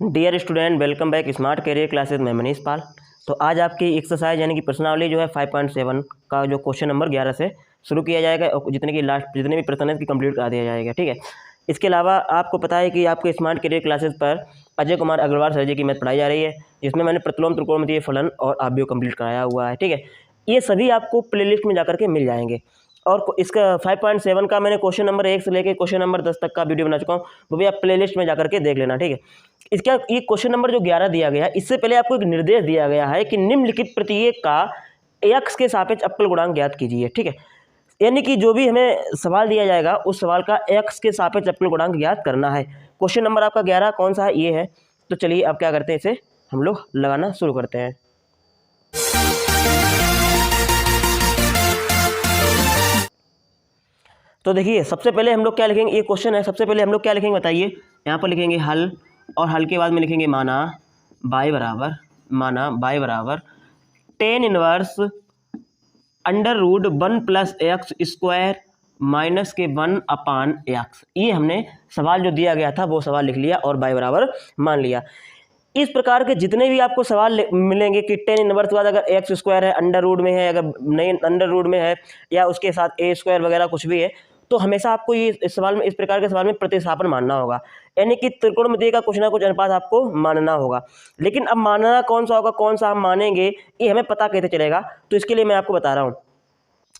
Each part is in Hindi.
Dear student, welcome back smart career classes में मनीष पाल। तो आज आपकी एक्सरसाइज यानी कि प्रश्नावली जो है 5.7 का जो क्वेश्चन नंबर 11 से शुरू किया जाएगा और जितने भी प्रश्न हैं इसकी कंप्लीट करा दिया जाएगा। ठीक है। इसके अलावा आपको पता है कि आपके स्मार्ट करियर क्लासेज पर अजय कुमार अग्रवाल सर जी की मैथ पढ़ाई जा रही है, जिसमें मैंने प्रतिलोम त्रिकोणमितीय फलन और आव्यूह कंप्लीट कराया हुआ है। ठीक है। ये सभी आपको प्लेलिस्ट में जाकर के मिल जाएंगे। और इसका 5.7 का मैंने क्वेश्चन नंबर 1 से लेकर क्वेश्चन नंबर 10 तक का वीडियो बना चुका हूँ, वो भी आप प्लेलिस्ट में जाकर के देख लेना। ठीक है। इसका ये क्वेश्चन नंबर जो 11 दिया गया है, इससे पहले आपको एक निर्देश दिया गया है कि निम्नलिखित प्रत्येक का x के सापेक्ष अवकल गुणांक ज्ञात कीजिए। ठीक है। यानी कि जो भी हमें सवाल दिया जाएगा उस सवाल का x के सापेक्ष अवकल गुणांक ज्ञात करना है। क्वेश्चन नंबर आपका 11 कौन सा है? ये है। तो चलिए अब क्या करते हैं, इसे हम लोग लगाना शुरू करते हैं। तो देखिए, सबसे पहले हम लोग क्या लिखेंगे, ये क्वेश्चन है। सबसे पहले हम लोग क्या लिखेंगे बताइए। यहाँ पर लिखेंगे हल, और हल के बाद में लिखेंगे माना बाई बराबर tan inverse under root 1 + x square minus के 1 अपान x। ये हमने सवाल जो दिया गया था वो सवाल लिख लिया और बाई बराबर मान लिया। इस प्रकार के जितने भी आपको सवाल मिलेंगे कि टेन इनवर्स के बाद अगर एक्स स्क्वायर है, अंडर रूट में है, अगर नहीं अंडर रूट में है, या उसके साथ ए स्क्वायर वगैरह कुछ भी है, तो हमेशा आपको ये इस सवाल में, इस प्रकार के सवाल में प्रतिस्थापन मानना होगा। यानी कि त्रिकोणमितीय का कुछ ना कुछ अनुपात आपको मानना होगा। लेकिन अब मानना कौन सा होगा, कौन सा हम मानेंगे, ये हमें पता कैसे चलेगा? तो इसके लिए मैं आपको बता रहा हूँ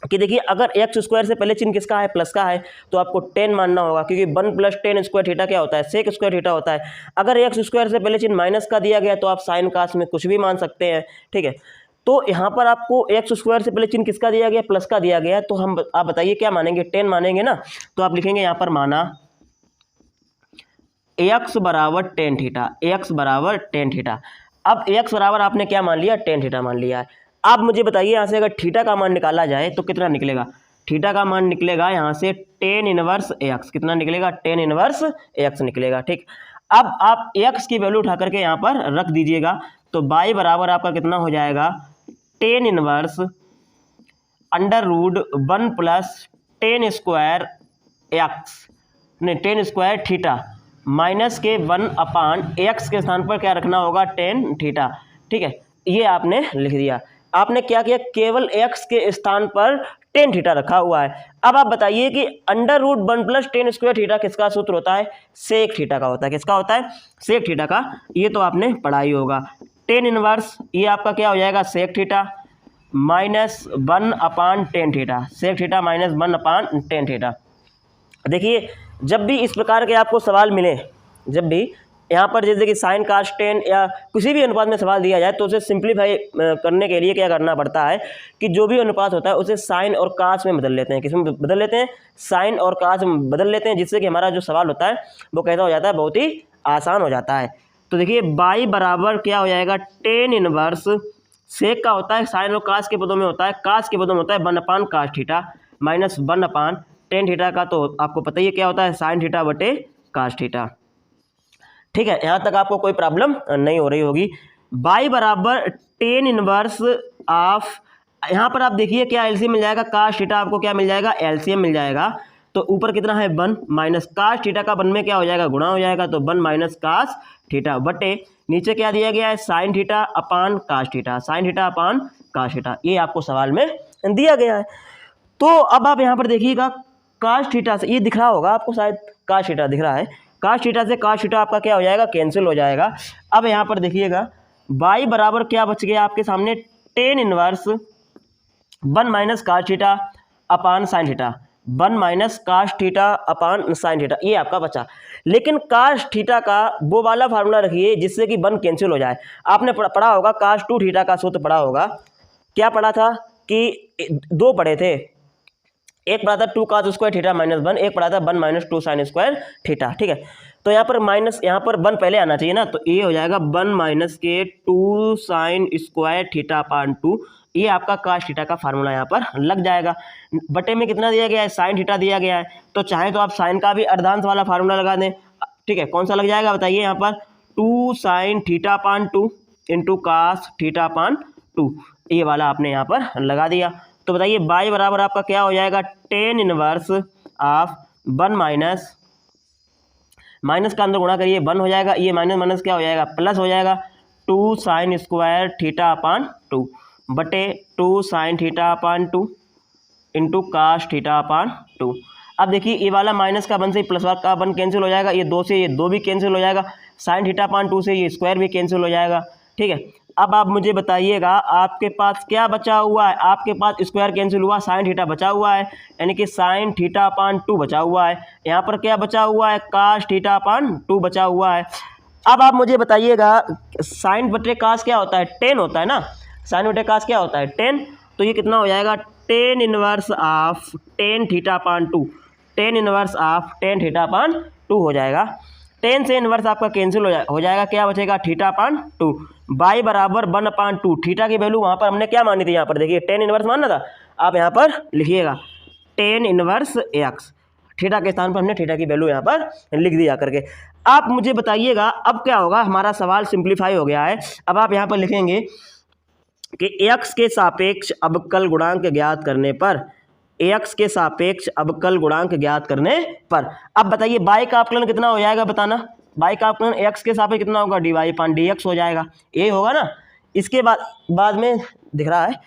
कि देखिए, अगर एक्स स्क्वायर से पहले चिन्ह किसका है, प्लस का है, तो आपको 10 मानना होगा, क्योंकि 1 + tan स्क्वायर थीटा क्या होता है, सेक स्क्वायर थीटा होता है। अगर एक्स स्क्वायर से पहले चिन्ह माइनस का दिया गया तो आप साइन कास में कुछ भी मान सकते हैं। ठीक है। तो यहाँ पर आपको एक्स स्क्वायर से पहले चिन्ह किसका दिया गया, प्लस का दिया गया, तो आप बताइए क्या मानेंगे, 10 मानेंगे ना। तो आप लिखेंगे यहाँ पर माना एक्स बराबर टेन थीटा। अब एक्स बराबर आपने क्या मान लिया, टेन थीटा मान लिया है। अब मुझे बताइए, यहाँ से अगर थीटा का मान निकाला जाए तो कितना निकलेगा? थीटा का मान निकलेगा यहाँ से टेन इनवर्स एक्स। कितना निकलेगा? टेन इनवर्स एक्स निकलेगा। ठीक। अब आप एक्स की वैल्यू उठा करके यहाँ पर रख दीजिएगा, तो बाई बराबर आपका कितना हो जाएगा, tan inverse under root 1 + tan square x, नहीं टेन स्क्वायर थीटा माइनस के 1 अपान एक्स के स्थान पर क्या रखना होगा, टेन थीटा। ठीक है। ये आपने लिख दिया। आपने क्या किया, केवल एक्स के स्थान पर टेन थीटा रखा हुआ है। अब आप बताइए कि under root 1 + tan square theta किसका सूत्र होता है, सेक थीटा का होता है। किसका होता है? सेक थीटा का। ये तो आपने पढ़ा ही होगा। टेन इनवर्स ये आपका क्या हो जाएगा, sec theta minus 1 upon tan theta, sec theta minus 1 upon tan theta. देखिए, जब भी इस प्रकार के आपको सवाल मिले, जब भी यहाँ पर जैसे कि साइन कास टेन या किसी भी अनुपात में सवाल दिया जाए, तो उसे सिंप्लीफाई करने के लिए क्या करना पड़ता है कि जो भी अनुपात होता है उसे साइन और कास में बदल लेते हैं। किसमें बदल लेते हैं? साइन और कास में बदल लेते हैं, जिससे कि हमारा जो सवाल होता है वो कैसा हो जाता है, बहुत ही आसान हो जाता है। तो देखिए, बाई बराबर क्या हो जाएगा, टेन इनवर्स सेक का होता है साइन और कास के पदों में होता है, कास के पदों में होता है 1 अपान cos theta minus 1 upon tan theta का, तो आपको पता ही क्या होता है, साइन थीटा बटे कास थीटा। ठीक है। यहाँ तक आपको कोई प्रॉब्लम नहीं हो रही होगी। बाई बराबर टेन इनवर्स ऑफ, यहाँ पर आप देखिए क्या एलसीएम मिल जाएगा, कास थीटा आपको क्या मिल जाएगा, एलसीएम मिल जाएगा। तो ऊपर कितना है, 1 माइनस कास थीटा का 1 में क्या हो जाएगा, गुणा हो जाएगा, तो 1 माइनस कास थीटा बटे नीचे क्या दिया गया है, sine theta upon cos theta, sine theta upon cos theta. ये आपको सवाल में दिया गया है। तो अब आप यहाँ पर देखिएगा, कास थीटा से ये दिख रहा होगा आपको, शायद कास थीटा दिख रहा है, कास थीटा से कास थीटा आपका क्या हो जाएगा, कैंसिल हो जाएगा। अब यहाँ पर देखिएगा, बाई बराबर क्या बच गया आपके सामने, tan inverse 1 minus cos theta upon sine theta, 1 minus cos theta upon sine theta, ये आपका बचा। लेकिन कास थीटा का वो वाला फार्मूला रखिए जिससे कि 1 कैंसिल हो जाए। आपने पढ़ा होगा कास 2 थीटा का सूत्र पढ़ा होगा। क्या पढ़ा था कि दो पढ़े थे, एक पढ़ा था 2 कास स्क्वायर थीटा माइनस 1, एक पढ़ा था 1 माइनस 2 साइन स्क्वायर थीटा। ठीक है। तो यहाँ पर माइनस, यहाँ पर 1 पहले आना चाहिए ना, तो ये हो जाएगा 1 माइनस के 2 साइन स्क्वायर थीटा अपान 2। ये आपका कास थीटा का फार्मूला यहाँ पर लग जाएगा। बटे में कितना दिया गया है, साइन थीटा दिया गया है, तो चाहे तो आप साइन का भी अर्धांश वाला फार्मूला लगा दें। ठीक है। कौन सा लग जाएगा बताइए, यहाँ पर 2 sine theta upon 2 into cos theta upon 2, ये वाला आपने यहाँ पर लगा दिया। तो बताइए, बाई बराबर आपका क्या हो जाएगा, tan inverse of 1 minus minus का अंदर गुणा करिए 1 हो जाएगा, ये माइनस माइनस क्या हो जाएगा प्लस हो जाएगा 2 साइन स्क्वायर थीटा अपान 2 बटे 2 sine theta upon 2 into cos theta upon 2। अब देखिए ये वाला माइनस का 1 से प्लस का 1 कैंसिल हो जाएगा, ये 2 से ये 2 भी कैंसिल हो जाएगा, साइन थीटा अपान 2 से ये स्क्वायर भी कैंसिल हो जाएगा। ठीक है, अब आप मुझे बताइएगा आपके पास क्या बचा हुआ है, आपके पास स्क्वायर कैंसिल हुआ, साइन थीटा बचा हुआ है, यानी कि साइन थीटा अपान 2 बचा हुआ है, यहाँ पर क्या बचा हुआ है काश थीटा अपान 2 बचा हुआ है। अब आप मुझे बताइएगा साइन बटे काश क्या होता है 10 होता है ना, साइन बटे काश क्या होता है 10, तो ये कितना हो जाएगा tan inverse of tan theta upon 2, ten inverse of tan theta upon 2 हो जाएगा। 10 से इनवर्स आपका कैंसिल हो जाएगा, क्या बचेगा थीटा अपान 2, बाई बराबर 1 अपान 2। थीटा की वैल्यू वहाँ पर हमने क्या मानी थी, यहाँ पर देखिए 10 इनवर्स मानना था, आप यहाँ पर लिखिएगा 10 इनवर्स एक्स, थीटा के स्थान पर हमने थीटा की वैल्यू यहाँ पर लिख दिया करके। आप मुझे बताइएगा अब क्या होगा, हमारा सवाल सिंप्लीफाई हो गया है। अब आप यहाँ पर लिखेंगे कि x के सापेक्ष अवकल गुणांक ज्ञात करने पर, x के सापेक्ष अवकल गुणांक ज्ञात करने पर, अब बताइए y का अवकलन कितना हो जाएगा बताना, y का अवकलन x के सापेक्ष कितना होगा dy अपान dx हो जाएगा, ये होगा ना। इसके बाद में दिख रहा है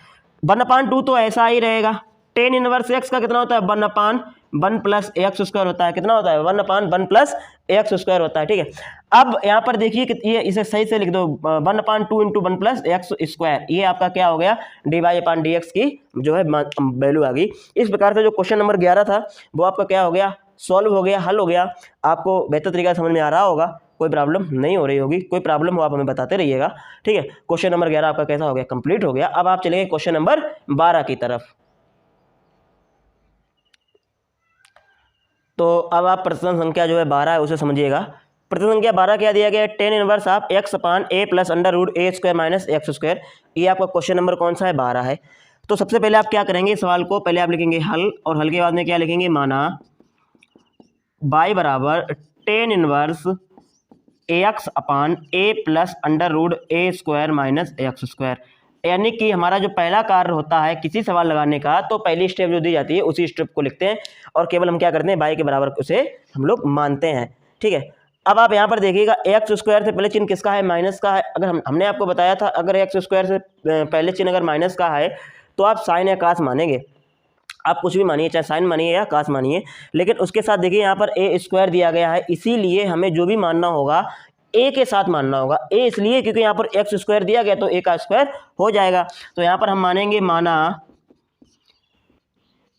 1 अपान 2 तो ऐसा ही रहेगा, टेन इनवर्स x का कितना होता है 1 अपान 1 प्लस एक्स स्क्वायर होता है, कितना होता है 1 अपान 1 प्लस एक्स स्क्वायर होता है। ठीक है, अब यहाँ पर देखिए कि ये इसे सही से लिख दो 1 अपान 2 इंटू 1 प्लस एक्स स्क्वायर, ये आपका क्या हो गया D y upon d x की जो है वैल्यू आ गई। इस प्रकार से जो क्वेश्चन नंबर 11 था वो आपका क्या हो गया सॉल्व हो गया, हल हो गया। आपको बेहतर तरीका समझ में आ रहा होगा, कोई प्रॉब्लम नहीं हो रही होगी, कोई प्रॉब्लम हो आप हमें बताते रहिएगा। ठीक है, क्वेश्चन नंबर 11 आपका कैसा हो गया कंप्लीट हो गया। अब आप चलेंगे क्वेश्चन नंबर 12 की तरफ। तो अब आप प्रश्न संख्या जो है 12 है उसे समझिएगा। प्रश्न संख्या 12 क्या दिया गया है, tan inverse of x upon a plus under root a square minus x square. ये आपका क्वेश्चन नंबर कौन सा है 12 है। तो सबसे पहले आप क्या करेंगे, सवाल को पहले आप लिखेंगे हल, और हल के बाद में क्या लिखेंगे माना बाई बराबर tan inverse x upon a plus under root a square minus x square. यानी कि हमारा जो पहला कार्य होता है किसी सवाल लगाने का, तो पहली स्टेप जो दी जाती है उसी स्टेप को लिखते हैं और केवल हम क्या करते हैं बाई के बराबर उसे हम लोग मानते हैं। ठीक है, अब आप यहाँ पर देखिएगा एक्स स्क्वायर से पहले चिन्ह किसका है माइनस का है। अगर हमने आपको बताया था अगर एक्स स्क्वायर से पहले चिन्ह अगर माइनस का है तो आप साइन या कास मानेंगे, आप कुछ भी मानिए, चाहे साइन मानिए या कास मानिए, लेकिन उसके साथ देखिए यहाँ पर ए स्क्वायर दिया गया है, इसीलिए हमें जो भी मानना होगा ए के साथ मानना होगा। ए इसलिए क्योंकि यहाँ पर एक्स स्क्वायर दिया गया तो ए का स्क्वायर हो जाएगा। तो यहाँ पर हम मानेंगे माना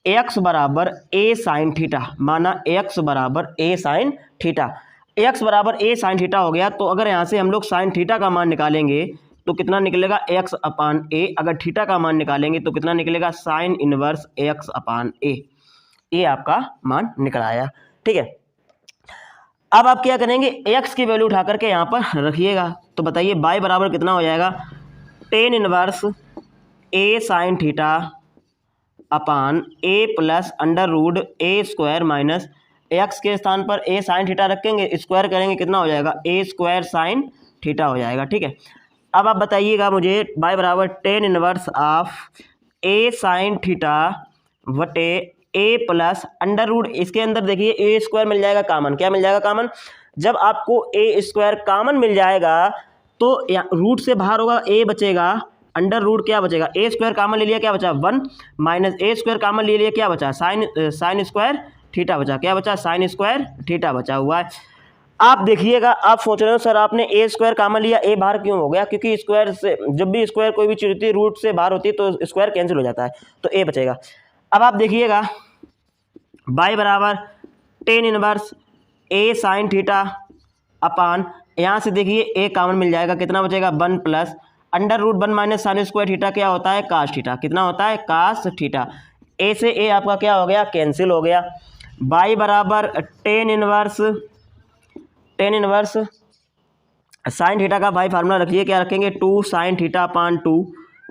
एक्स बराबर ए साइन थीटा, माना एक्स बराबर ए साइन थीटा, एक्स बराबर ए साइन थीटा हो गया। तो अगर यहाँ से हम लोग साइन थीटा का मान निकालेंगे तो कितना निकलेगा एक्स अपान ए, अगर थीटा का मान निकालेंगे तो कितना निकलेगा साइन इनवर्स एक्स अपान ए, ये आपका मान निकल आया। ठीक है, अब आप क्या करेंगे x की वैल्यू उठा करके यहाँ पर रखिएगा। तो बताइए बाई बराबर कितना हो जाएगा tan inverse A sine theta upon a plus under root a square minus x के स्थान पर ए साइन थीटा रखेंगे, स्क्वायर करेंगे कितना हो जाएगा ए स्क्वायर साइन थीटा हो जाएगा। ठीक है, अब आप बताइएगा मुझे बाई बराबर tan inverse of a sine theta वटे ए प्लस अंडर रूट, इसके अंदर देखिए ए स्क्वायर मिल जाएगा कामन, क्या मिल जाएगा कामन, जब आपको ए स्क्वायर कामन मिल जाएगा तो रूट से बाहर होगा ए बचेगा, अंडर रूट क्या बचेगा ए स्क्वायर कामन ले लिया क्या बचा 1 माइनस ए स्क्वायर कामन ले लिया क्या बचा साइन स्क्वायर थीटा बचा, क्या बचा साइन स्क्वायर थीटा बचा हुआ है। आप देखिएगा आप सोच रहे हो सर आपने ए स्क्वायर कामन लिया ए बाहर क्यों हो गया, क्योंकि स्क्वायर से जब भी स्क्वायर कोई भी चीज होती है रूट से बाहर होती है तो स्क्वायर कैंसिल हो जाता है, तो ए बचेगा। अब आप देखिएगा बाई बराबर टेन इनवर्स ए साइन थीटा अपान, यहाँ से देखिए ए कामन मिल जाएगा, कितना बचेगा 1 plus under root 1 minus sine square theta क्या होता है कास थीटा, कितना होता है कास थीटा, ए से ए आपका क्या हो गया कैंसिल हो गया। बाई बराबर टेन इनवर्स साइन थीटा का भाई फार्मूला रखिए, क्या रखेंगे 2 sine theta upon 2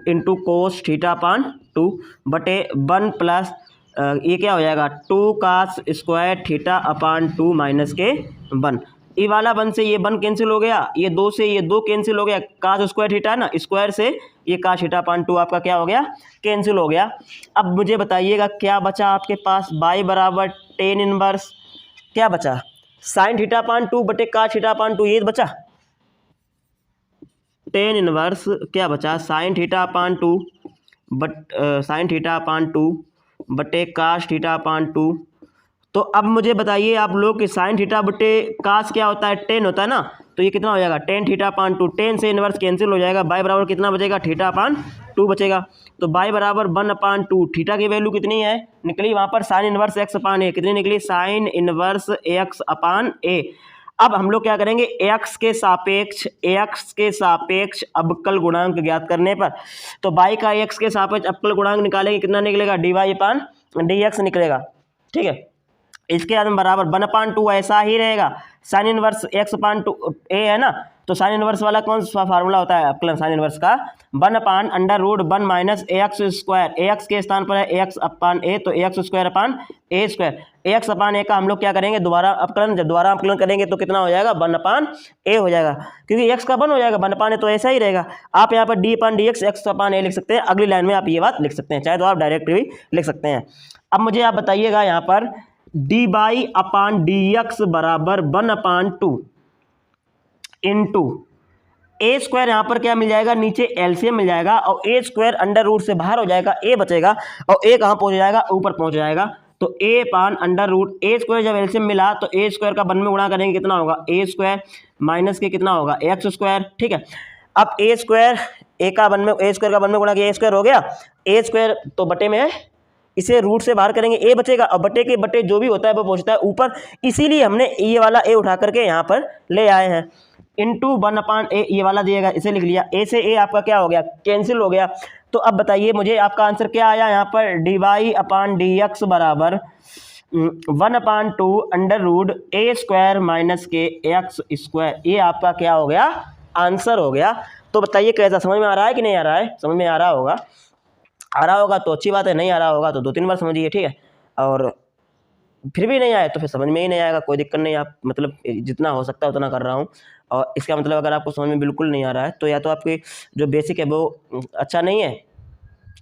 into cos theta upon 2 बटे 1 प्लस ये क्या हो जाएगा 2 cos square theta upon 2 minus के 1, ये वाला 1 से ये 1 कैंसिल हो गया, ये 2 से ये 2 कैंसिल हो गया, कास स्क्वायर थीटा है ना, स्क्वायर से ये कास थीटा अपान 2 आपका क्या हो गया कैंसिल हो गया। अब मुझे बताइएगा क्या बचा आपके पास बाई बराबर टेन इनवर्स क्या बचा साइन थीटा अपान 2 बटे कास थीटा अपान 2, ये बचा। टेन इनवर्स क्या बचा, sign theta upon 2 sine theta upon 2 बटे कास थीटा अपान 2। तो अब मुझे बताइए आप लोग कि साइन थीटा बटे कास क्या होता है, टेन होता है ना, तो ये कितना हो जाएगा, टेन थीटा अपान 2। टेन से इनवर्स कैंसिल हो जाएगा, बाई बराबर कितना बचेगा, थीटा अपान 2 बचेगा। तो बाई बराबर 1 अपान 2, थीटा की वैल्यू कितनी है निकली वहाँ पर, साइन इनवर्स एक्स अपान ए, कितनी निकली, साइन इनवर्स एक्स अपान ए। अब हम लोग क्या करेंगे, एक्स के सापेक्ष अवकल गुणांक ज्ञात करने पर, तो बाई का एक्स के सापेक्ष अवकल गुणांक निकालेंगे, कितना निकलेगा, D y upon d x निकलेगा। ठीक है, इसके बाद में बराबर 1 अपान 2 ऐसा ही रहेगा, साइन इनवर्स एक्स अपान 2 ए है ना, तो साइन इनवर्स वाला कौन सा फार्मूला होता है अवकलन साइन इनवर्स का, 1 अपान अंडर रूट 1 माइनस ए एक्स स्क्वायर, ए एक्स के स्थान पर है ए एक्स अपान ए, तो ए एक्स स्क्वायर अपान ए स्क्वायर, ए एक्स अपान ए का हम लोग क्या करेंगे दोबारा अवकलन, जब दोबारा अवकलन करेंगे तो कितना हो जाएगा, 1 अपान ए हो जाएगा, क्योंकि एक्स का 1 हो जाएगा, 1 अपान ए तो ऐसा ही रहेगा। आप यहाँ पर D upon d x upon ए लिख सकते हैं, अगली लाइन में आप ये बात लिख सकते हैं, चाहे तो आप डायरेक्ट भी लिख सकते हैं। अब मुझे आप बताइएगा यहाँ पर D by upon d x बराबर 1 अपान 2 इंटू ए स्क्वायर, यहाँ पर क्या मिल जाएगा, नीचे एलसीएम मिल जाएगा और ए स्क्वायर अंडर रूट से बाहर हो जाएगा, ए बचेगा और ए कहाँ पहुँच जाएगा, ऊपर पहुँच जाएगा, तो ए अपान अंडर रूट ए स्क्वायर जब एलसीएम मिला तो ए स्क्वायर का 1 में गुणा करेंगे कितना होगा, ए स्क्वायर माइनस के कितना होगा, एक्स स्क्वायर। ठीक है, अब ए स्क्वायर ए का 1 में, ए स्क्वायर का 1 में गुणा किया, ए स्क्वायर हो गया, ए स्क्वायर तो बटे में है, इसे रूट से बाहर करेंगे ए बचेगा और बटे के बटे जो भी होता है वो पहुंचता है ऊपर, इसीलिए हमने ये वाला ए उठा करके यहाँ पर ले आए हैं, इंटू 1 अपान ए ये वाला दिएगा, इसे लिख लिया, ए से ए आपका क्या हो गया, कैंसिल हो गया। तो अब बताइए मुझे आपका आंसर क्या आया यहाँ पर, D y upon d x बराबर 1 अपान 2 under root a square minus के एक्स स्क्वायर, ये आपका क्या हो गया, आंसर हो गया। तो बताइए कैसा, समझ में आ रहा है कि नहीं आ रहा है, समझ में आ रहा होगा, आ रहा होगा तो अच्छी बात है, नहीं आ रहा होगा तो 2-3 बार समझिए। ठीक है, और फिर भी नहीं आए तो फिर समझ में ही नहीं आएगा, कोई दिक्कत नहीं, आप मतलब जितना हो सकता है उतना कर रहा हूँ। और इसका मतलब अगर आपको समझ में बिल्कुल नहीं आ रहा है तो या तो आपकी जो बेसिक है वो अच्छा नहीं है,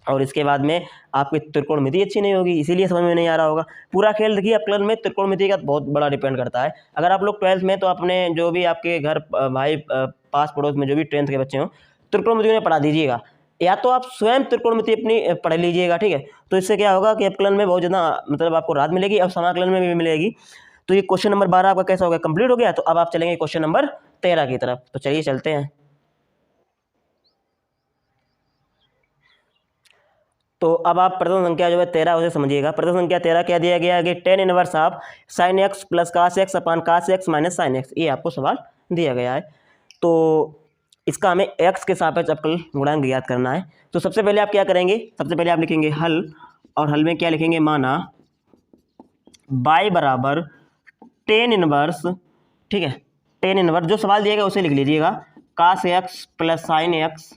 और इसके बाद में आपकी त्रिकोणमिति अच्छी नहीं होगी, इसीलिए समझ में नहीं आ रहा होगा। पूरा खेल देखिए अवकलन में त्रिकोणमिति का बहुत बड़ा डिपेंड करता है। अगर आप लोग 12th में तो अपने जो भी आपके घर भाई पास पड़ोस में जो भी 10th के बच्चे हों, त्रिकोणमिति उन्हें पढ़ा दीजिएगा, या तो आप स्वयं त्रिकोणमिति अपनी पढ़ लीजिएगा। ठीक है, तो इससे क्या होगा कि अवकलन में बहुत ज़्यादा मतलब आपको राहत मिलेगी और समाकलन में भी मिलेगी। तो ये क्वेश्चन नंबर 12 आपका कैसा हो गया, कंप्लीट हो गया। तो अब आप चलेंगे क्वेश्चन नंबर 13 की तरफ, तो चलिए चलते हैं। तो अब आप प्रथम संख्या जो है 13 उसे समझिएगा। प्रथम संख्या 13 क्या दिया गया है कि tan inverse of sine x plus cos x upon cos x minus sine x, ये आपको सवाल दिया गया है। तो इसका हमें एक्स के सापेक्ष अवकल गुणांक ज्ञात करना है। तो सबसे पहले आप क्या करेंगे, सबसे पहले आप लिखेंगे हल, और हल में क्या लिखेंगे, माना बाई बराबर टेन इनवर्स, ठीक है, टेन इनवर्स जो सवाल दिएगा उसे लिख लीजिएगा, cos x plus sine x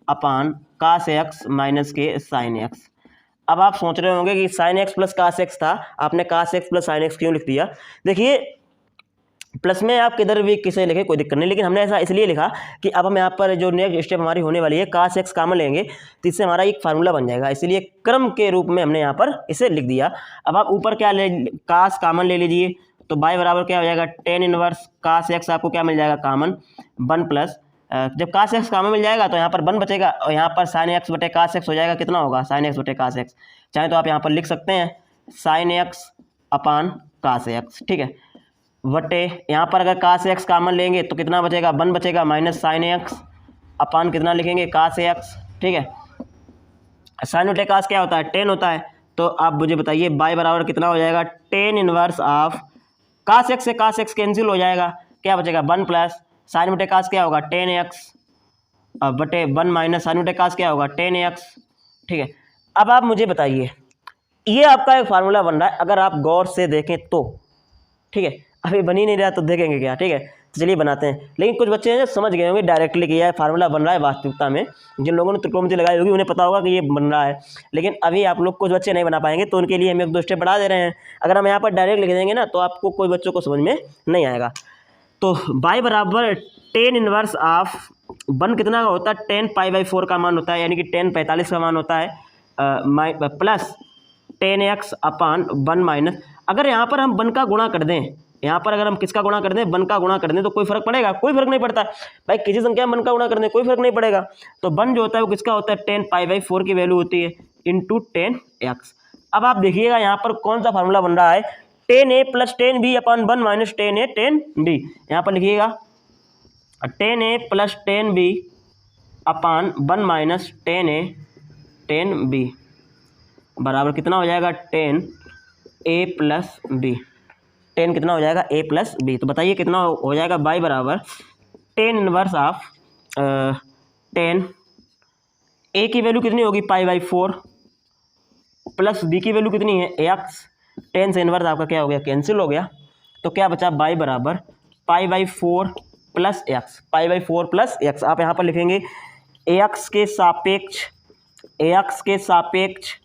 upon cos x minus के साइन एक्स। अब आप सोच रहे होंगे कि sine x plus cos x था, आपने cos x plus sine x क्यों लिख दिया। देखिए प्लस में आप किधर भी किसे लिखे कोई दिक्कत नहीं, लेकिन हमने ऐसा इसलिए लिखा कि अब हम यहाँ पर जो नेक्स्ट स्टेप हमारी होने वाली है कास एक्स कॉमन लेंगे तो इससे हमारा एक फार्मूला बन जाएगा, इसलिए क्रम के रूप में हमने यहाँ पर इसे लिख दिया। अब आप ऊपर क्या ले, कास कॉमन ले लीजिए, तो बाई बराबर क्या हो जाएगा, टेन इनवर्स कास एक्स आपको क्या मिल जाएगा कॉमन, 1 प्लस, जब कास एक्स कॉमन मिल जाएगा तो यहाँ पर 1 बचेगा और यहाँ पर साइन एक्स बटे कास एक्स हो जाएगा, कितना होगा, साइन एक्स बटे कास एक्स। चाहे तो आप यहाँ पर लिख सकते हैं sign x upon cos x, ठीक है, बटे यहाँ पर अगर कास एक्स कॉमन लेंगे तो कितना बचेगा, 1 बचेगा, माइनस साइन एक्स अपान कितना लिखेंगे, कास एक्स। ठीक है, साइन बटे कास क्या होता है, 10 होता है। तो आप मुझे बताइए बाई बराबर कितना हो जाएगा, tan inverse of cos x से कास एक्स कैंसिल हो जाएगा, क्या बचेगा, 1 प्लस साइन बटे कास क्या होगा, 10x बटे 1 माइनस साइन बटे कास क्या होगा, 10x। ठीक है, अब आप मुझे बताइए, ये आपका एक फार्मूला बन रहा है, अगर आप गौर से देखें तो, ठीक है, अभी बन ही नहीं रहा तो देखेंगे क्या। ठीक है, तो चलिए बनाते हैं। लेकिन कुछ बच्चे हैं जो समझ गए होंगे डायरेक्टली कि यह फार्मूला बन रहा है वास्तविकता में, जिन लोगों ने त्रिकोणमिति लगाई होगी उन्हें पता होगा कि ये बन रहा है, लेकिन अभी आप लोग कुछ बच्चे नहीं बना पाएंगे, तो उनके लिए हम 1-2 स्टेप बढ़ा दे रहे हैं। अगर हम यहाँ पर डायरेक्ट लिख देंगे ना तो आपको कोई बच्चों को समझ में नहीं आएगा। तो बाई बराबर टेन इनवर्स ऑफ 1 कितना का होता है, 10 पाई/4 का मान होता है, यानी कि 10 45 का मान होता है, प्लस 10x अपान 1 माइनस, अगर यहाँ पर हम 1 का गुणा कर दें यहाँ पर अगर हम किसका गुणा कर दें, 1 का गुणा कर दें, तो कोई फर्क पड़ेगा? कोई फर्क नहीं पड़ता भाई, किसी संख्या में 1 का गुणा कर दें कोई फर्क नहीं पड़ेगा। तो 1 जो होता है वो किसका होता है, 10π/4 की वैल्यू होती है इंटू 10x। अब आप देखिएगा यहाँ पर कौन सा फार्मूला बन रहा है, 10a + 10b अपन 1 - 10a 10b। यहाँ पर लिखिएगा 10a + 10b अपन 1 - 10a 10b बराबर कितना हो जाएगा, 10a + b। 10 कितना हो जाएगा, a + b। तो बताइए कितना हो जाएगा, y बराबर 10 इनवर्स ऑफ 10, a की वैल्यू कितनी होगी π/4 प्लस b की वैल्यू कितनी है x। 10 से इनवर्स आपका क्या हो गया, कैंसिल हो गया। तो क्या बचा, y बराबर π/4 + x, π/4 + x। आप यहाँ पर लिखेंगे ax के सापेक्ष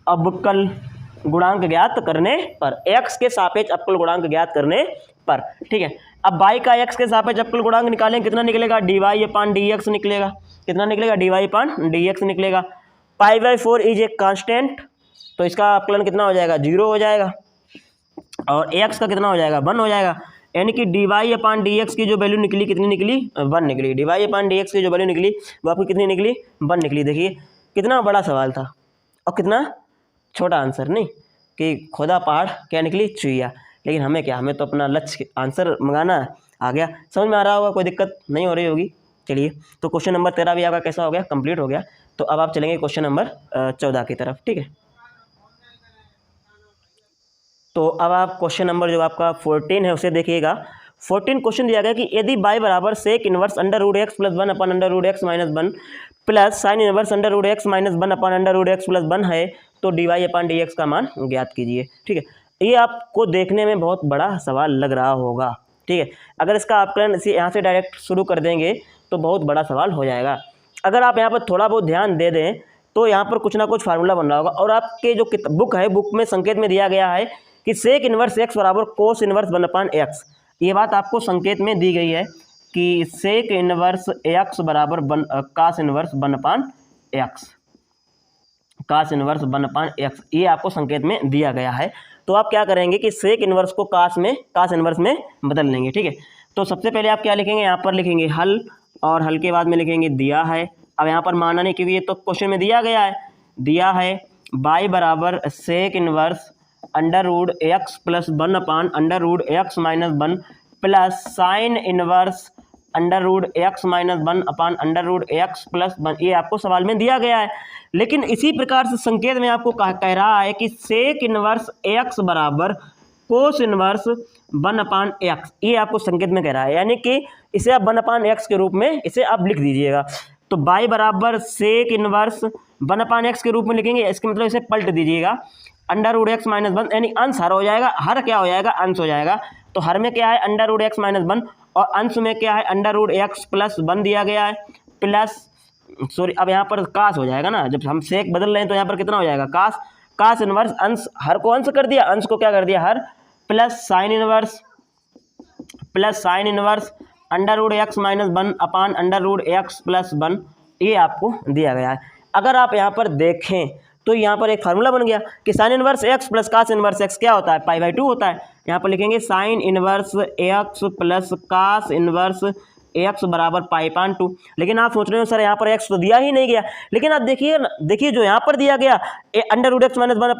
अवकल गुणांक ज्ञात करने पर, x के सापेक्ष अवकल गुणांक ज्ञात करने पर, ठीक है। अब y का x के सापेक्ष अवकल गुणांक निकालें, कितना निकलेगा, dy/dx निकलेगा। कितना निकलेगा, dy/dx निकलेगा। π/4 इज ए कांस्टेंट, तो इसका अवकलन कितना हो जाएगा, 0 हो जाएगा। और x का कितना हो जाएगा, 1 हो जाएगा। यानी कि dy/dx की जो वैल्यू निकली कितनी निकली, 1 निकली। dy/dx की जो वैल्यू निकली वो आपकी कितनी निकली, 1 निकली। देखिए कितना बड़ा सवाल था और कितना छोटा आंसर, नहीं कि खोदा पहाड़ क्या निकली चुईया। लेकिन हमें क्या, हमें तो अपना लक्ष्य आंसर मंगाना है। आ गया, समझ में आ रहा होगा, कोई दिक्कत नहीं हो रही होगी। चलिए, तो क्वेश्चन नंबर 13 भी आपका कैसा हो गया, कंप्लीट हो गया। तो अब आप चलेंगे क्वेश्चन नंबर 14 की तरफ, ठीक है। तो अब आप क्वेश्चन नंबर जो आपका 14 है उसे देखिएगा। 14 क्वेश्चन दिया गया कि यदि y बराबर सेक इनवर्स √x + 1 अपन √x - 1 plus sine inverse √x - 1 अपन √x + 1 है, तो dy/dx का मान ज्ञात कीजिए, ठीक है। ये आपको देखने में बहुत बड़ा सवाल लग रहा होगा, ठीक है। अगर इसका आकलन इसी यहाँ से डायरेक्ट शुरू कर देंगे तो बहुत बड़ा सवाल हो जाएगा। अगर आप यहाँ पर थोड़ा बहुत ध्यान दे दें तो यहाँ पर कुछ ना कुछ फार्मूला बन रहा होगा। और आपके जो बुक है, बुक में संकेत में दिया गया है कि सेक इनवर्स x बराबर कोस इनवर्स 1/x। ये बात आपको संकेत में दी गई है कि सेक इनवर्स x बराबर कास इनवर्स 1/x, कास इनवर्स 1/x, ये आपको संकेत में दिया गया है। तो आप क्या करेंगे कि सेक इनवर्स को कास इनवर्स में बदल लेंगे, ठीक है। तो सबसे पहले आप क्या लिखेंगे, यहाँ पर लिखेंगे हल, और हल के बाद में लिखेंगे दिया है। अब यहाँ पर माना नहीं, क्योंकि ये तो क्वेश्चन में दिया गया है, दिया है y बराबर sec inverse √x + 1/√x - 1 plus sine inverse √x - 1/√x + 1। ये आपको सवाल में दिया गया है। लेकिन इसी प्रकार से संकेत में आपको कह रहा है कि सेक इनवर्स x बराबर कोस इनवर्स 1/x। ये आपको संकेत में कह रहा है, यानी कि इसे आप 1/x के रूप में इसे आप लिख दीजिएगा। तो y बराबर सेक इनवर्स 1/x के रूप में लिखेंगे, इसके मतलब इसे पलट दीजिएगा √x - 1, यानी अंश हर हो जाएगा, हर क्या हो जाएगा, अंश हो जाएगा। तो हर में क्या है √x - 1 और अंश में क्या है √x + 1 दिया गया है, प्लस सॉरी अब यहाँ पर कास हो जाएगा ना, जब हम सेक बदल रहे हैं तो यहाँ पर कितना हो जाएगा, कास इनवर्स, अंश हर को अंश कर दिया, अंश को क्या कर दिया हर, plus sine inverse √x - 1/√x + 1। ये आपको दिया गया है। अगर आप यहाँ पर देखें तो यहाँ पर एक फार्मूला बन गया कि sine inverse x plus cos inverse x क्या होता है, π/2 होता है। यहाँ पर लिखेंगे sine inverse x plus cos inverse x बराबर π/2। लेकिन आप सोच रहे हो सर यहाँ पर x तो दिया ही नहीं गया, लेकिन आप देखिए जो यहाँ पर दिया गया √x - 1/√x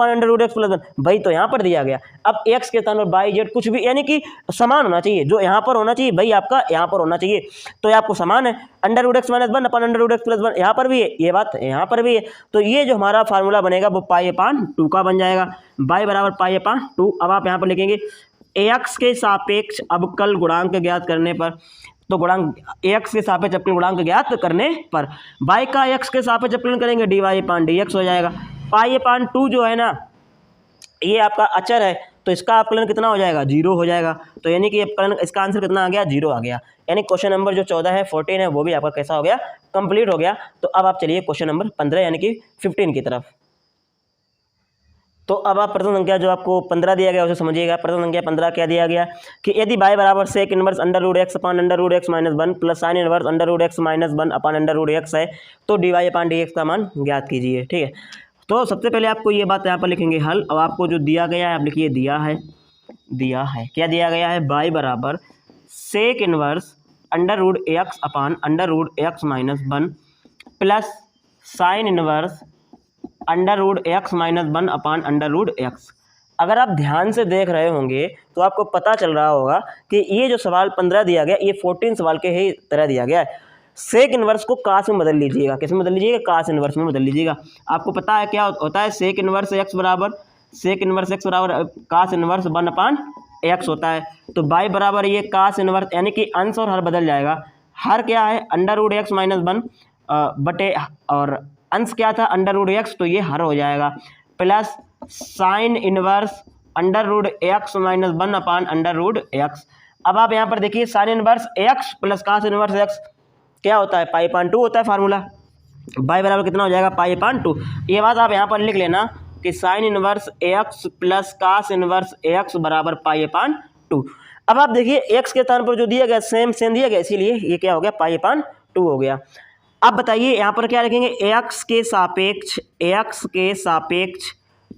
+ 1, भाई तो यहाँ पर दिया गया। अब x के स्थान पर y z कुछ भी, यानी कि समान होना चाहिए, जो यहाँ पर होना चाहिए भाई आपका यहाँ पर होना चाहिए, तो ये आपको समान है। √x - 1/√x + 1 यहाँ पर भी है, ये बात यहाँ पर भी है। तो ये जो हमारा फार्मूला बनेगा वो π/2 का बन जाएगा, y बराबर π/2। अब आप यहाँ पर लिखेंगे x के सापेक्ष अवकल गुणांक ज्ञात करने पर, तो गुणांक x के सापेक्ष अवकल गुणांक ज्ञात करने पर y का x के सापेक्ष अवकलन करेंगे, dy/dx हो जाएगा। π/2 जो है ना, ये आपका अचर है, तो इसका अवकलन कितना हो जाएगा, 0 हो जाएगा। तो यानी कि अवकलन, इसका आंसर कितना आ गया, 0 आ गया। यानी क्वेश्चन नंबर जो 14 है, 14 है, वो भी आपका कैसा हो गया, कंप्लीट हो गया। तो अब आप चलिए क्वेश्चन नंबर 15 यानी कि 15 की तरफ। तो अब आप प्रथम संख्या जो आपको 15 दिया गया उसे समझिएगा। प्रथम संख्या 15 क्या दिया गया कि यदि y बराबर sec inverse √x / √x - 1 plus sine inverse √x - 1 /√x है, तो dy/dx का मान ज्ञात कीजिए, ठीक है। तो सबसे पहले आपको ये बात यहाँ पर लिखेंगे हल, और आपको जो दिया गया है आप लिखिए दिया है, दिया है। क्या दिया गया है? y बराबर sec inverse under root x upon under root x minus 1 plus sine inverse under root x minus 1 upon under root x. अगर आप ध्यान से देख रहे होंगे तो आपको पता चल रहा होगा कि ये जो सवाल 15 दिया गया ये 14 सवाल के ही तरह दिया गया है। सेक इनवर्स को कास में बदल लीजिएगा। किस में बदल लीजिएगा? कास इनवर्स में बदल लीजिएगा। आपको पता है क्या होता है? सेक इनवर्स एक्स बराबर कास इनवर्स 1 अपान एक्स होता है। तो बाई बराबर ये कास इनवर्स, यानी कि अंश और हर बदल जाएगा। हर क्या है? अंडर रूट एक्स माइनस 1 बटे, और अंश क्या था? अंडर रूट एक्स, तो ये हर हो जाएगा, plus sine inverse under root x minus 1 upon under root x. अब आप यहाँ पर देखिए sine inverse x plus cos inverse x क्या होता है? पाई अपान 2 होता है फार्मूला। बाई बराबर कितना हो जाएगा? पाई अपान 2। ये बात आप यहाँ पर लिख लेना कि sine inverse x plus cos inverse x बराबर पाई अपान 2। अब आप देखिए एक्स के स्थान पर जो दिया गया सेम दिया गया, इसीलिए ये क्या हो गया? पाई अपान 2 हो गया। अब बताइए यहाँ पर क्या लिखेंगे? एक्स के सापेक्ष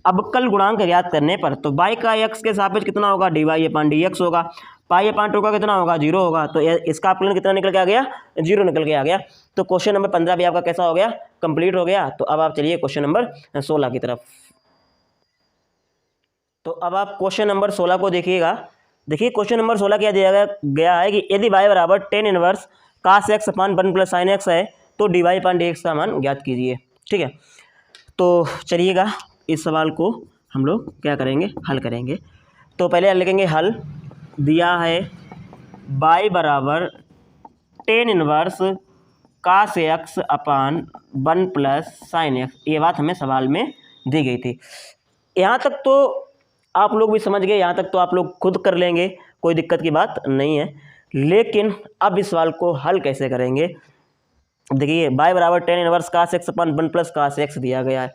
अबकल गुणांक ज्ञात करने पर, तो बाई का एक्स के सापेक्ष कितना होगा? D y upon d x होगा। पाई अपान 2 का कितना होगा? 0 होगा। तो इसका अपकलन कितना निकल के आ गया? 0 निकल के आ गया। तो क्वेश्चन नंबर 15 भी आपका कैसा हो गया? कंप्लीट हो गया। तो अब आप चलिए क्वेश्चन नंबर 16 की तरफ। तो अब आप क्वेश्चन नंबर 16 को देखिएगा। देखिए क्वेश्चन नंबर 16 क्या दिया गया है कि यदि y बराबर टेन इनवर्स कास x upon 1 plus sine x है तो d y upon d x का मान ज्ञात कीजिए। ठीक है, तो चलिएगा इस सवाल को हम लोग क्या करेंगे? हल करेंगे। तो पहले लिखेंगे हल। दिया है y बराबर टेन इनवर्स कास x upon 1 plus sine x. ये बात हमें सवाल में दी गई थी। यहाँ तक तो आप लोग भी समझ गए, यहाँ तक तो आप लोग खुद कर लेंगे, कोई दिक्कत की बात नहीं है। लेकिन अब इस सवाल को हल कैसे करेंगे? देखिए y बराबर टेन इनवर्स कास x upon 1 plus cos x दिया गया है।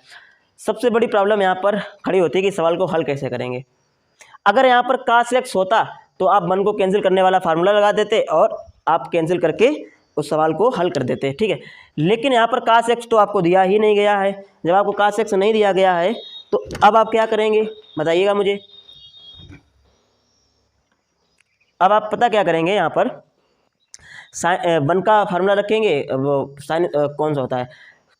सबसे बड़ी प्रॉब्लम यहाँ पर खड़ी होती है कि सवाल को हल कैसे करेंगे। अगर यहाँ पर कास एक्स होता तो आप 1 को कैंसिल करने वाला फार्मूला लगा देते और आप कैंसिल करके उस सवाल को हल कर देते। ठीक है, लेकिन यहाँ पर कास एक्स तो आपको दिया ही नहीं गया है। जब आपको कास एक्स नहीं दिया गया है तो अब आप क्या करेंगे बताइएगा मुझे। अब आप पता क्या करेंगे? यहाँ पर साइन 1 का फार्मूला रखेंगे, वो साइन कौन सा होता है?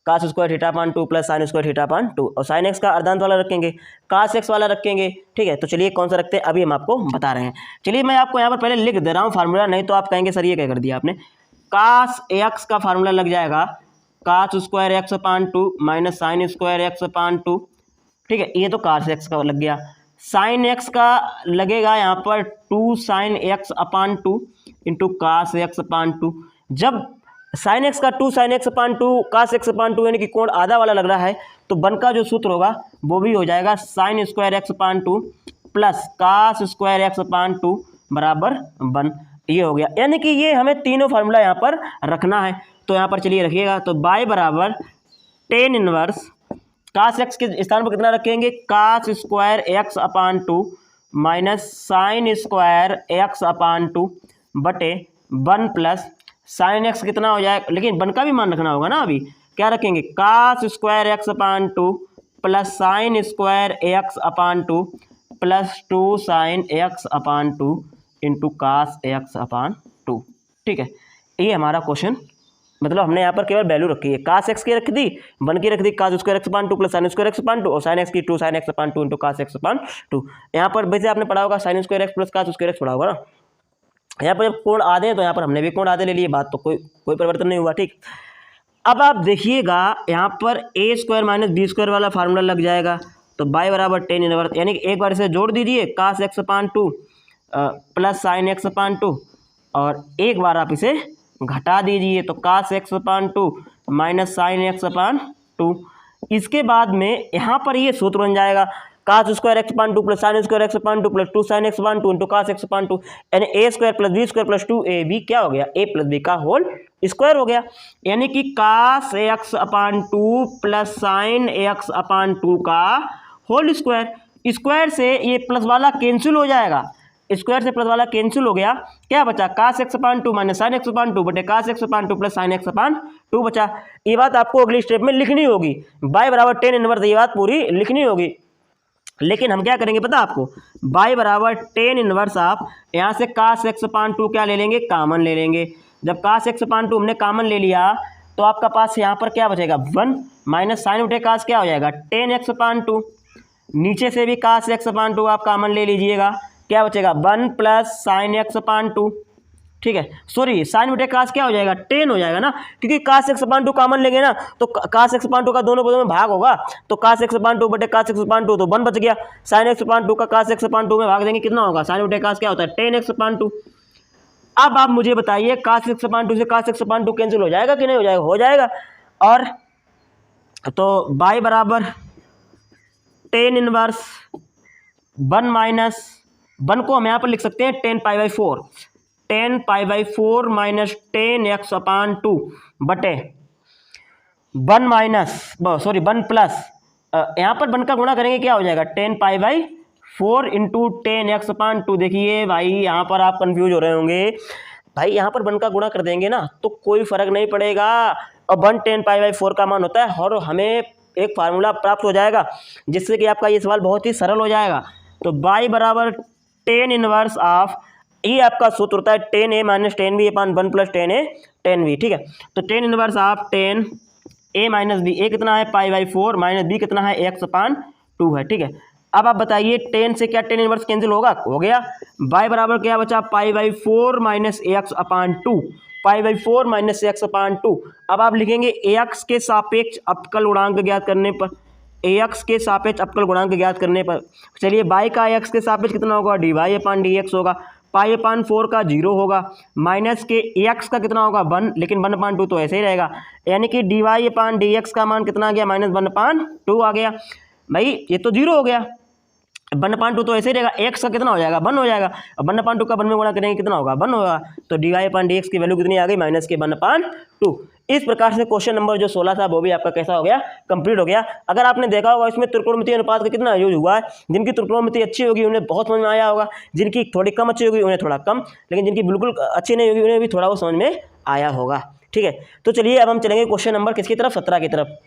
Cos square theta upon 2 plus sine square theta upon 2, और साइन एक्स का अर्धांत वाला रखेंगे, कास एक्स वाला रखेंगे। ठीक है, तो चलिए कौन सा रखते हैं अभी हम आपको बता रहे हैं। चलिए मैं आपको यहाँ पर पहले लिख दे रहा हूँ फार्मूला, नहीं तो आप कहेंगे सर ये क्या कर दिया आपने। कास एक्स का फार्मूला लग जाएगा cos square x upon 2 minus sine square x upon 2। ठीक है, ये तो कास एक्स का लग गया। साइन एक्स का लगेगा यहाँ पर 2 sine x upon 2 into cos x upon 2। जब साइन एक्स का 2 साइन एक्स अपान 2 कास एक्स अपान 2 यानी कि कोण आधा वाला लग रहा है, तो 1 का जो सूत्र होगा वो भी हो जाएगा sine square x upon 2 plus cos square x upon 2 बराबर 1। ये हो गया, यानी कि ये हमें तीनों फार्मूला यहाँ पर रखना है। तो यहाँ पर चलिए रखिएगा। तो बाय बराबर टेन इनवर्स कास एक्स के स्थान पर कितना रखेंगे? कास square x upon 2 minus sine square x upon 2 बटे 1 प्लस साइन एक्स कितना हो जाएगा, लेकिन 1 का भी मान रखना होगा ना। अभी क्या रखेंगे? कास square x upon 2 plus sine square x upon 2 plus 2 sine x upon 2 into cos x upon 2। ठीक है, ये हमारा क्वेश्चन, मतलब हमने यहाँ पर केवल वैल्यू रखी है। कास एक्स की रख दी, 1 की रख दी cos square x upon 2 plus sine square x upon 2, और साइन एक्स की 2 sine x upon 2 into cos x upon 2। यहाँ पर वैसे आपने पढ़ा होगा sine square x plus cos square x पढ़ा होगा ना। यहाँ पर जब कोण आधे हैं तो यहाँ पर हमने भी कोण आधे ले लिए, बात तो कोई परिवर्तन नहीं हुआ। ठीक, अब आप देखिएगा यहाँ पर ए स्क्वायर माइनस बी स्क्वायर वाला फार्मूला लग जाएगा। तो बाय बराबर टेन इनवर्स, यानी कि एक बार इसे जोड़ दीजिए कास x upon 2 plus sine x upon 2, और एक बार आप इसे घटा दीजिए तो कास x upon 2 minus sine x upon 2। इसके बाद में यहाँ पर ये सूत्र बन जाएगा cos square x upon 2 plus sine square x upon 2 plus 2 sine x upon 2 into cos x upon 2, यानी a squared plus b squared plus 2ab क्या हो गया? ए प्लस बी का होल स्क्वायर हो गया। यानी कि cos x upon 2 plus sine x upon 2 का होल स्क्वायर। स्क्वायर से ये प्लस वाला कैंसिल हो जाएगा, स्क्वायर से प्लस वाला कैंसिल हो गया, क्या बचा? कास x upon 2 minus sine x upon 2 बटे कास x upon 2 plus sine x upon 2 बचा। ये बात आपको अगली स्टेप में लिखनी होगी। बाय बराबर टेन इनवर्स, ये बात पूरी लिखनी होगी। लेकिन हम क्या करेंगे पता आपको, y बराबर टेन इनवर्स ऑफ, यहाँ से cos x अपान 2 क्या ले लेंगे, कॉमन ले लेंगे। जब cos x अपान 2 हमने कॉमन ले लिया तो आपका पास यहाँ पर क्या बचेगा 1 माइनस साइन बटे cos क्या हो जाएगा टेन एक्स अपान 2। नीचे से भी cos x अपान 2 आप कॉमन ले लीजिएगा, क्या बचेगा 1 प्लस साइन एक्स अपान 2। ठीक है, सॉरी साइन बटे कास क्या हो जाएगा 10 हो जाएगा ना, क्योंकि कास एक्स अपान 2 कॉमन लेंगे ना तो कास एक्स अपान 2 का दोनों पदों में भाग होगा, तो कास एक्स अपान 2 बटे कास एक्स अपान 2 तो 1 बच गया। साइन एक्स अपान 2 का कास एक्स अपान 2 में भाग देंगे कितना होगा, साइन बटे कास क्या होता है 10 एक्स अपान 2। अब आप मुझे बताइए कास एक्स अपान 2 से कास एक्स अपान 2 कैंसिल हो जाएगा कि नहीं हो जाएगा, हो जाएगा। और तो बाई बराबर टेन इनवर्स 1 माइनस 1 को हम यहाँ पर लिख सकते हैं 10 pi by 4, 10 pi by 4 minus 10 x upon 2 बटे 1 माइनस सॉरी 1 प्लस यहाँ पर 1 का गुणा करेंगे क्या हो जाएगा 10 pi by 4 into 10 x upon 2। देखिए भाई यहाँ पर आप कंफ्यूज हो रहे होंगे, भाई यहाँ पर 1 का गुणा कर देंगे ना तो कोई फर्क नहीं पड़ेगा, और 1 10 पाई बाई 4 का मान होता है, और हमें एक फार्मूला प्राप्त हो जाएगा जिससे कि आपका ये सवाल बहुत ही सरल हो जाएगा। तो बाई बराबर टेन इनवर्स ऑफ, ये आपका सूत्र होता है 10a माइनस 10b अपान 1 प्लस 10a 10b। ठीक है, तो 10 inverse of 10a minus b, a कितना है पाई बाई 4 माइनस b कितना है x अपान 2 है। ठीक है, अब आप बताइए 10 से क्या 10 इनवर्स कैंसिल होगा, हो गया। y बराबर क्या बचा pi by 4 minus x upon 2, pi by 4 minus x upon 2। अब आप लिखेंगे ax के सापेक्ष अवकल गुणांक ज्ञात करने पर, ax के सापेक्ष अवकल गुणांक ज्ञात करने पर, चलिए y का x के सापेक्ष कितना होगा dy अपान dx होगा, पाई अपान 4 का 0 होगा, माइनस के x का कितना होगा 1, लेकिन 1 अपान 2 तो ऐसे ही रहेगा, यानी कि dy अपान dx का मान कितना आ गया माइनस 1 अपान 2 आ गया। भाई ये तो 0 हो गया, 1 अपान 2 तो ऐसे ही रहेगा, x का कितना हो जाएगा 1 हो जाएगा, अब 1 अपान 2 का 1 में गुणा करेंगे कितना होगा 1 होगा, तो dy अपान dx की वैल्यू कितनी आ गई माइनस के 1 अपान 2। इस प्रकार से क्वेश्चन नंबर जो 16 था वो भी आपका कैसा हो गया, कंप्लीट हो गया। अगर आपने देखा होगा इसमें त्रिकोणमितीय अनुपात का कितना यूज हुआ है, जिनकी त्रिकोणमिति अच्छी होगी उन्हें बहुत समझ में आया होगा, जिनकी थोड़ी कम अच्छी होगी उन्हें थोड़ा कम, लेकिन जिनकी बिल्कुल अच्छी नहीं होगी उन्हें भी थोड़ा वो समझ में आया होगा। ठीक है, तो चलिए अब हम चलेंगे क्वेश्चन नंबर किसकी तरफ, 17 की तरफ।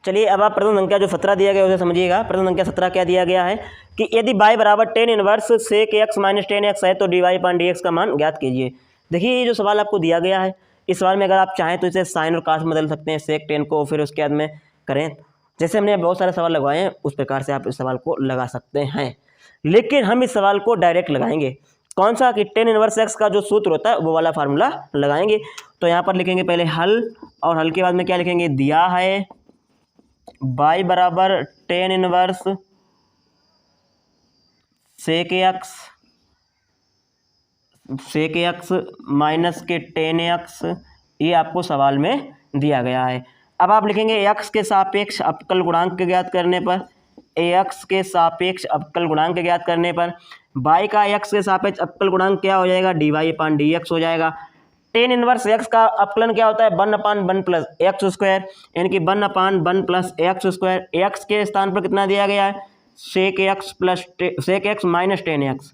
चलिए अब आप प्रथम संख्या जो 17 दिया गया उसे समझिएगा। प्रथम संख्या 17 क्या दिया गया है कि यदि y बराबर 10 इनवर्स सेक x माइनस 10x है तो dy अपान dx का मान ज्ञात कीजिए। देखिए ये जो सवाल आपको दिया गया है, इस सवाल में अगर आप चाहें तो इसे साइन और कास बदल सकते हैं, सेक 10 को फिर उसके बाद में करें, जैसे हमने बहुत सारे सवाल लगवाए हैं उस प्रकार से आप इस सवाल को लगा सकते हैं। लेकिन हम इस सवाल को डायरेक्ट लगाएंगे, कौन सा कि 10 इनवर्स x का जो सूत्र होता है वो वाला फार्मूला लगाएंगे। तो यहाँ पर लिखेंगे पहले हल, और हल के बाद में क्या लिखेंगे, दिया है y बराबर 10 इनवर्स सेक एक्स माइनस के 10x, ये आपको सवाल में दिया गया है। अब आप लिखेंगे x के सापेक्ष अवकल गुणांक ज्ञात करने पर, ax के सापेक्ष अवकल गुणांक ज्ञात करने पर y का x के सापेक्ष अवकल गुणांक क्या हो जाएगा dy अपान dx हो जाएगा। 10 इनवर्स x का अपकलन क्या होता है 1 अपान 1 प्लस एक्स स्क्वायर, यानी कि 1 अपान 1 प्लस एक्स स्क्वायर, x के स्थान पर कितना दिया गया है सेक x माइनस 10x।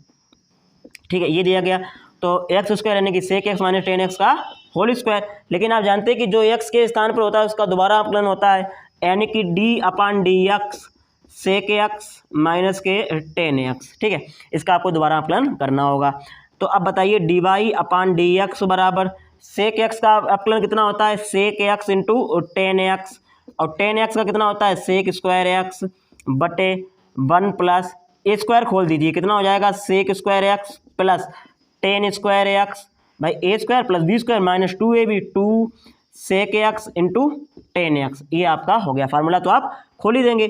ठीक है, ये दिया गया, तो एक्स स्क्वायर यानी कि सेक x माइनस 10x का होल स्क्वायर। लेकिन आप जानते हैं कि जो x के स्थान पर होता है उसका दोबारा अपकलन होता है, यानी कि d अपान dx सेक x माइनस के 10x। ठीक है, इसका आपको दोबारा अपकलन करना होगा। तो अब बताइए dy अपान dx बराबर सेक x का अपकलन कितना होता है सेक x इंटू 10x, और 10x का कितना होता है सेक स्क्वायर x बटे 1 प्लस ए स्क्वायर खोल दीजिए कितना हो जाएगा sec squared x plus 10 squared x, भाई a squared plus b squared minus 2ab 2 sec x into 10x, ये आपका हो गया फार्मूला। तो आप खोल ही देंगे,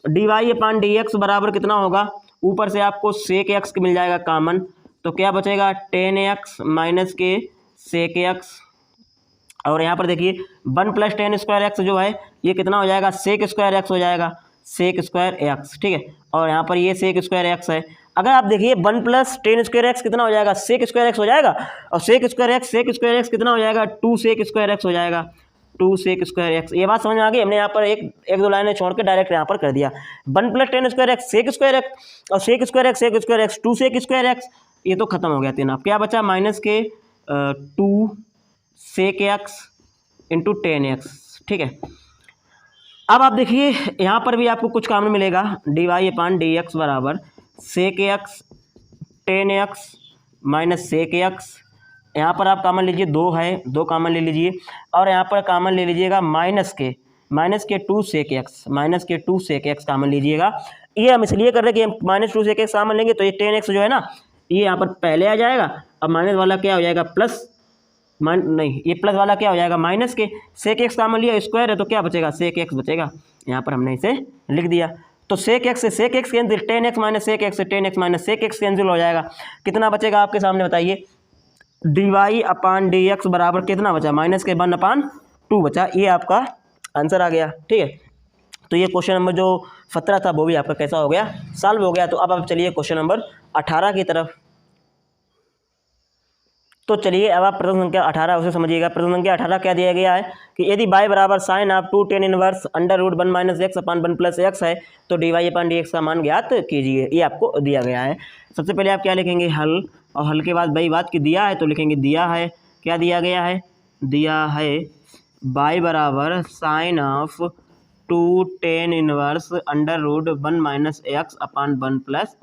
dy अपान dx बराबर कितना होगा, ऊपर से आपको सेक x मिल जाएगा कॉमन, तो क्या बचेगा 10x माइनस के सेक x, और यहाँ पर देखिए 1 प्लस 10 स्क्वायर एक्स जो है ये कितना हो जाएगा सेक स्क्वायर एक्स हो जाएगा, सेक स्क्वायर एक्स। ठीक है, और यहाँ पर ये सेक स्क्वायर एक्स है, अगर आप देखिए 1 प्लस 10 स्क्वायर एक्स कितना हो जाएगा सेक स्क्वायर एक्स हो जाएगा, और सेक स्क्वायर एक्स कितना हो जाएगा 2 सेक स्क्वायर एक्स हो जाएगा, 2 सेक स्क्वायर एक्स। ये बात समझ में आ गई, हमने यहाँ पर एक दो लाइनें छोड़ के डायरेक्ट यहाँ पर कर दिया 1 plus 10 squared x sec squared x, और sec squared x 2 sec squared x, ये तो खत्म हो गया तीन। अब क्या बचा माइनस के 2 सेक एक्स इंटू 10x। ठीक है, अब आप देखिए यहाँ पर भी आपको कुछ कॉमन मिलेगा, dy अपान डी एक्स बराबर sec x tan x minus sec x. यहाँ पर आप कॉमन लीजिए, 2 है, 2 कॉमन ले लीजिए, और यहाँ पर कॉमन ले लीजिएगा माइनस के 2 सेक एक्स, माइनस के 2 सेक एक्स कॉमन लीजिएगा। ये हम इसलिए कर रहे हैं कि माइनस 2 सेक एक्स कॉमन लेंगे तो ये टेन एक्स जो है ना, ये यहाँ पर पहले आ जाएगा, अब माइनस वाला क्या हो जाएगा प्लस, नहीं ये प्लस वाला क्या हो जाएगा माइनस के, सेक एक्स कॉमन लिया स्क्वायर है तो क्या बचेगा, सेक एक्स बचेगा। यहाँ पर हमने इसे लिख दिया। तो सेक एक्स से sec x cancel, tan x minus sec x से tan x minus sec x cancel हो जाएगा। कितना बचेगा आपके सामने बताइए, dy अपान डी एक्स बराबर कितना बचा, माइनस के 1/2 बचा। ये आपका आंसर आ गया। ठीक है, तो ये क्वेश्चन नंबर जो 17 था वो भी आपका कैसा हो गया, सॉल्व हो गया। तो अब आप चलिए क्वेश्चन नंबर 18 की तरफ। तो चलिए अब आप प्रश्न संख्या 18 उसे समझिएगा। प्रश्न संख्या 18 क्या दिया गया है कि यदि y बराबर sine of 2 tan inverse under root 1 minus x upon 1 plus x है तो dy अपान डी एक्स का मान ज्ञात कीजिए। ये आपको दिया गया है। सबसे पहले आप क्या लिखेंगे, हल, और हल के बाद वही बात कि दिया है तो लिखेंगे दिया है, क्या दिया गया है, दिया है y बराबर sine of 2 tan inverse under root 1 minus x upon 1 plus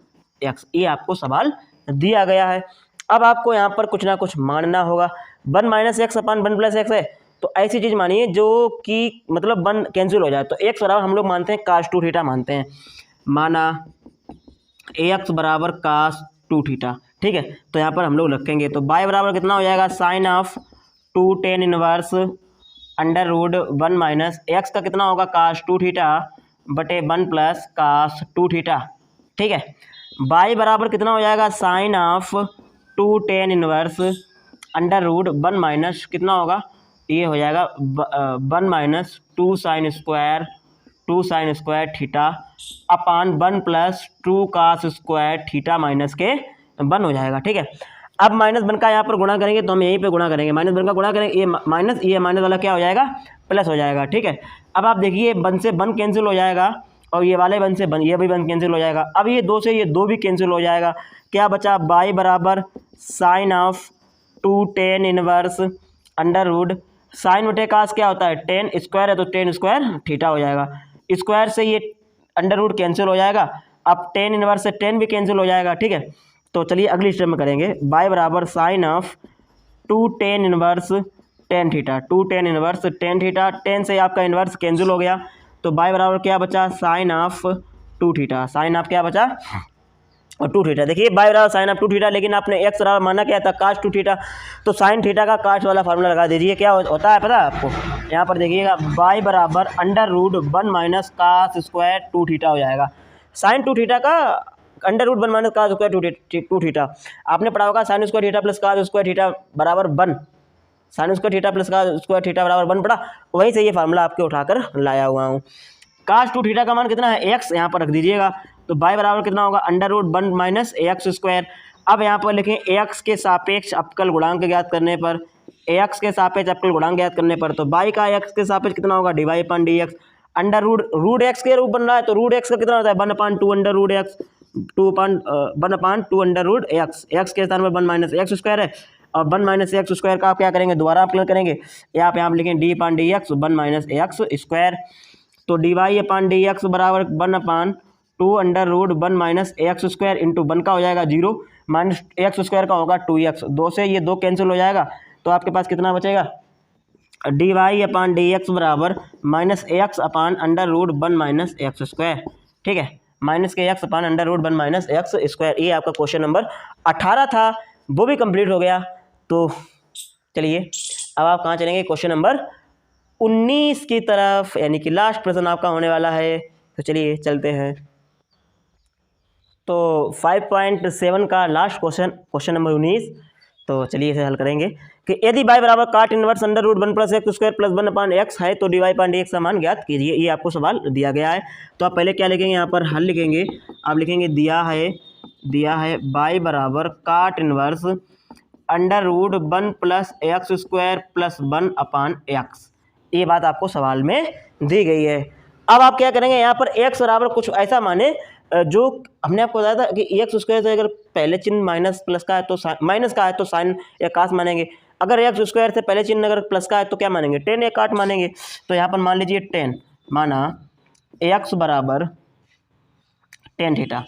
x. ये आपको सवाल दिया गया है। अब आपको यहाँ पर कुछ ना कुछ मानना होगा। 1 minus x upon 1 plus x है तो ऐसी चीज़ मानिए जो कि मतलब 1 कैंसिल हो जाए। तो एक्स बराबर हम लोग मानते हैं कास 2 थीटा मानते हैं, माना एक्स बराबर कास 2 थीटा। ठीक है, तो यहाँ पर हम लोग रखेंगे तो y बराबर कितना हो जाएगा, sine of 2 tan inverse under root 1 minus x का कितना होगा, कास 2 थीटा बटे 1 प्लस कास 2 थीटा। ठीक है, y बराबर कितना हो जाएगा, sine of 2 tan inverse under root 1 minus कितना होगा, ये हो जाएगा 1 minus 2 sine square theta upon 1 plus 2 cos square theta minus के 1 हो जाएगा। ठीक है, अब माइनस 1 का यहाँ पर गुणा करेंगे तो हम यहीं पे गुणा करेंगे, माइनस 1 का गुणा करेंगे, ये माइनस वाला क्या हो जाएगा, प्लस हो जाएगा। ठीक है, अब आप देखिए 1 से 1 कैंसिल हो जाएगा और ये वाले 1 से 1, ये भी 1 कैंसिल हो जाएगा। अब ये 2 से ये 2 भी कैंसिल हो जाएगा। क्या बचा, y बराबर sine of 2 tan inverse under root, sine बटे कास क्या होता है, टेन स्क्वायर है तो टेन स्क्वायर थीटा हो जाएगा। स्क्वायर से ये अंडर रूट कैंसिल हो जाएगा, अब टेन इनवर्स से टेन भी कैंसिल हो जाएगा। ठीक है, तो चलिए अगली स्टेप में करेंगे। y बराबर sine of 2 tan inverse tan theta, 2 tan inverse tan theta, tan से आपका इनवर्स कैंसिल हो गया तो y बराबर क्या बचा, sine of 2 theta, sine of क्या बचा, और 2 थीटा। देखिए y बराबर साइन ऑफ 2 थीटा, लेकिन आपने x बराबर माना क्या था, काश 2 थीटा, तो साइन थीटा का काश वाला फार्मूला लगा दीजिए। क्या होता है पता है आपको, यहाँ पर देखिएगा y बराबर under root 1 minus cos square 2 theta हो जाएगा। साइन 2 थीटा का under root 1 minus cos square 2 theta आपने पढ़ा होगा, sine square theta plus cos square theta बराबर 1, sine square theta plus cos square theta बराबर 1 पढ़ा, वहीं से ये फार्मूला आपके उठाकर लाया हुआ हूँ। काश 2 थीटा का मान कितना है, x यहाँ पर रख दीजिएगा, तो y बराबर कितना होगा, under root 1 minus x square. अब यहाँ पर लिखें x के सापेक्ष अवकल गुणांक ज्ञात करने पर, x के सापेक्ष अवकल गुणांक ज्ञात करने पर तो y का x के सापेक्ष कितना होगा, dy upon d x, under root x के रूप बन रहा है तो रूट x का कितना होता है, 1/2 under root x, 1/2 under root x के स्थान पर 1 माइनस एक्स स्क्वायर है, और 1 माइनस एक्स स्क्वायर का आप क्या करेंगे, दोबारा आप करेंगे, यहाँ पे आप लिखें d upon d x 1 minus x squared, तो d y upon d x बराबर 1/2 under root 1 minus x squared into 1 का हो जाएगा 0 माइनस एक्स स्क्वायर का होगा 2x, 2 से ये 2 कैंसिल हो जाएगा तो आपके पास कितना बचेगा, d y upon d x बराबर minus x upon under root 1 minus x square. ठीक है, माइनस के x upon under root 1 minus x square. ये आपका क्वेश्चन नंबर 18 था, वो भी कंप्लीट हो गया। तो चलिए अब आप कहाँ चलेंगे, क्वेश्चन नंबर 19 की तरफ, यानी कि लास्ट प्रश्न आपका होने वाला है। तो चलिए चलते हैं। तो 5.7 का लास्ट क्वेश्चन नंबर 19, तो चलिए इसे हल करेंगे कि यदि y बराबर cot inverse under root 1 plus x square plus 1 upon x है तो d y upon d x का मान ज्ञात कीजिए। ये आपको सवाल दिया गया है। तो आप पहले क्या लिखेंगे, यहाँ पर हल लिखेंगे, आप लिखेंगे दिया है y बराबर cot inverse under root 1 plus x square plus 1 upon x. ये बात आपको सवाल में दी गई है। अब आप क्या करेंगे, यहाँ पर x बराबर कुछ ऐसा माने जो हमने आपको बताया था कि एक्स स्क्वायर से अगर पहले चिन्ह माइनस प्लस का है तो माइनस का है तो साइन या कास मानेंगे, अगर एक्स स्क्वायर से पहले चिन्ह अगर प्लस का है तो क्या मानेंगे, टेन या काट मानेंगे। तो यहाँ पर मान लीजिए 10, माना एक्स बराबर टेन थीटा,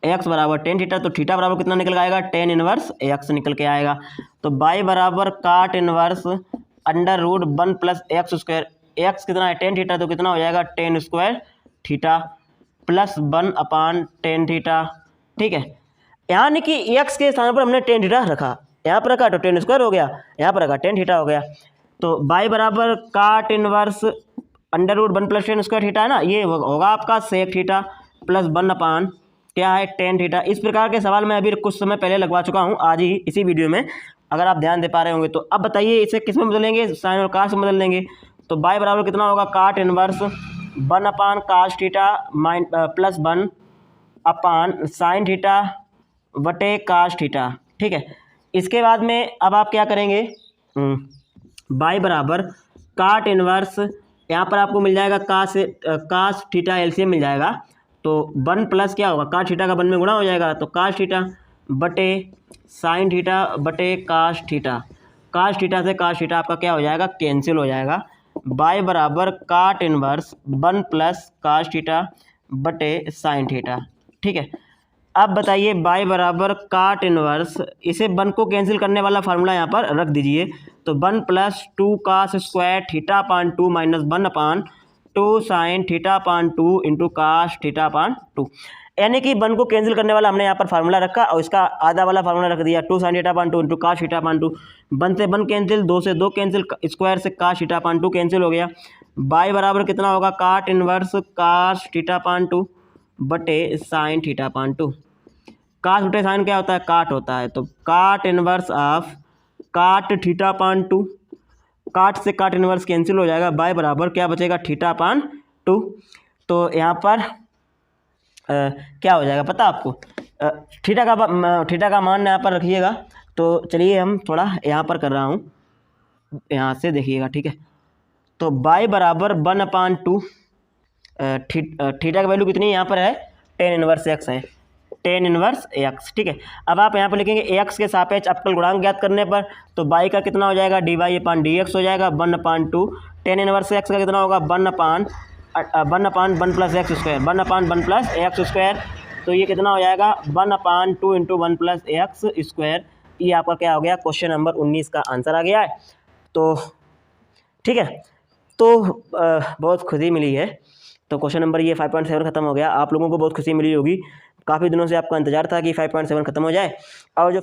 एक्स बराबर टेन थीटा, तो थीटा बराबर कितना निकल आएगा, टेन इनवर्स एक्स निकल के आएगा। तो बाई बराबर cot inverse under root one plus x square, x कितना है टेन थीटा, तो कितना हो जाएगा tan square theta plus one upon tan theta. ठीक है, यानी कि एक्स के स्थान पर हमने टेन थीटा रखा, यहाँ पर रखा तो टेन स्क्वायर हो गया, यहाँ पर रखा टेन थीटा हो गया। तो बाई बराबर cot inverse under root one plus tan square theta है ना, ये होगा आपका sec theta plus one upon क्या है टेन थीटा। इस प्रकार के सवाल मैं अभी कुछ समय पहले लगवा चुका हूँ, आज ही इसी वीडियो में, अगर आप ध्यान दे पा रहे होंगे तो। अब बताइए इसे किस में बदलेंगे, साइन और काश में बदल देंगे। तो बाई बराबर कितना होगा, काट इनवर्स वन अपान काश थीटा प्लस वन अपान साइन थीटा बटे काश थीटा। ठीक है, इसके बाद में अब आप क्या करेंगे, बाई बराबर काट इनवर्स, यहाँ पर आपको मिल जाएगा काश थीटा एलसीएम मिल जाएगा, तो वन प्लस क्या होगा, काश थीटा का वन में गुणा हो जाएगा, तो काश थीटा बटे साइन थीटा बटे काश थीटा, काश थीटा से काश थीटा आपका क्या हो जाएगा, कैंसिल हो जाएगा। बाई बराबर काट इनवर्स वन प्लस काश थीटा बटे साइन थीटा। ठीक है, अब बताइए बाई बराबर काट इनवर्स, इसे वन को कैंसिल करने वाला फार्मूला यहाँ पर रख दीजिए, तो one plus two cos square theta upon two minus one upon two sine theta upon two into cos theta upon two, यानी कि वन को कैंसिल करने वाला हमने यहाँ पर फार्मूला रखा और इसका आधा वाला फार्मूला रख दिया, two sine theta upon two into cos theta upon two, one से वन कैंसिल, दो से दो कैंसिल, स्क्वायर से काश थीटा अपान टू कैंसिल हो गया। बाई बराबर कितना होगा, काट इनवर्स काश थीटा अपान टू बटे साइन थीटा अपान टू, काट बटे साइन क्या होता है, काट होता है, तो काट इनवर्स ऑफ काट थीटा अपान टू, काट से काट इनवर्स कैंसिल हो जाएगा, बाय बराबर क्या बचेगा थीटा अपान टू। तो यहाँ पर क्या हो जाएगा पता आपको, थीटा का मान यहाँ पर रखिएगा। तो चलिए हम थोड़ा यहाँ पर कर रहा हूँ, यहाँ से देखिएगा। ठीक है, तो बाय बराबर वन अपान टू, थीटा का वैल्यू कितनी यहाँ पर है, टेन इनवर्स एक्स है, टेन इनवर्स एक्स। ठीक है, अब आप यहाँ पर लिखेंगे एक्स के सापेक्ष अवकल गुणांक ज्ञात करने पर, तो बाई का कितना हो जाएगा, D y upon d x हो जाएगा, one upon to, tan inverse x का कितना होगा, one upon one plus x square, one upon one plus x squared, तो ये कितना हो जाएगा, one upon two into one plus x square. ये आपका क्या हो गया, क्वेश्चन नंबर 19 का आंसर आ गया है। तो ठीक है, तो बहुत खुशी मिली है। तो क्वेश्चन नंबर ये 5.7 खत्म हो गया, आप लोगों को बहुत खुशी मिली होगी, काफ़ी दिनों से आपका इंतजार था कि 5.7 खत्म हो जाए। और जो